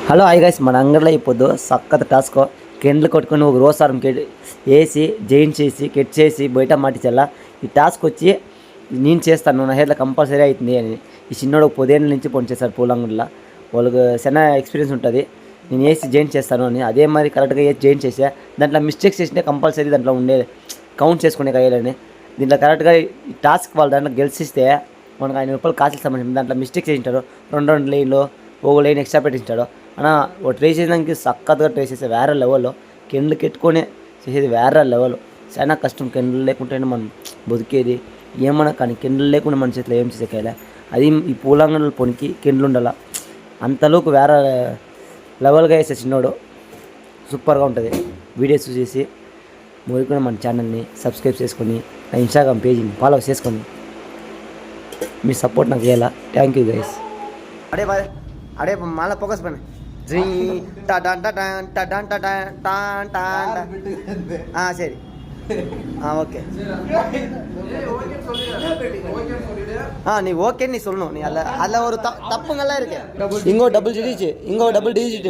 Hello hi guys, మన అంగడిలో అయిపోద్దు సక్కత task కెండ్లు కొట్టుకొని ఒక రోజు సారం వేసి జైన్ చేసి కెట్ చేసి బయట మాటించాలా. ఈ టాస్క్ వచ్చి నేను చేస్తాను, నా హెయిర్లో కంపల్సరీ అవుతుంది అని. ఈ చిన్నోడు పొదేళ్ళ నుంచి పని చేస్తారు పూలంగడిలో, వాళ్ళకి చాలా ఎక్స్పీరియన్స్ ఉంటుంది. నేను వేసి జైన్ చేస్తాను అని అదే మరి కరెక్ట్గా వేసి జైన్ చేసా. దాంట్లో మిస్టేక్స్ చేసినా కంపల్సరీ దాంట్లో ఉండే కౌంట్ చేసుకునే కాయాలని. దీంట్లో కరెక్ట్గా ఈ టాస్క్ వాళ్ళు దాంట్లో గెలిచిస్తే మనకు ₹5 కాసులు సంబంధించి దాంట్లో మిస్టేక్ చేయించాడు. రెండు లైన్లు ఒక లైన్ ఎక్స్ట్రా పెట్టించాడు అన్న. ట్రై చేసేదానికి సక్కత్గా ట్రై చేసే వేరే లెవెల్లో కెండ్లు కెట్టుకొని చేసేది వేరే లెవెల్. చాలా కష్టం, కెండ్లు లేకుంటేనే మనం బతికేది ఏమన్నా. కానీ కెండ్లు లేకుండా మన చేతిలో ఏం చేసేకాయలే. అది ఈ పూలంగడల పొనికి కెండ్లు ఉండాల. అంతలోకి వేరే లెవెల్గా వేసే చిన్నోడు సూపర్గా ఉంటుంది. వీడియోస్ చూసేసి మొదలుకొని మన ఛానల్ని సబ్స్క్రైబ్ చేసుకొని నా ఇన్స్టాగ్రామ్ పేజీని ఫాలో చేసుకొని మీ సపోర్ట్ నాకు ఇవ్వాలా. Thank you guys. అడే బాయ్ అడే మళ్ళీ ఫోకస్ పని సரி ఓకే நீ ஓகே நீ சொல்லணும். நீ அதில் ஒரு தப்புங்கெல்லாம் இருக்கு. இங்கோ டபுள் டிஜிட்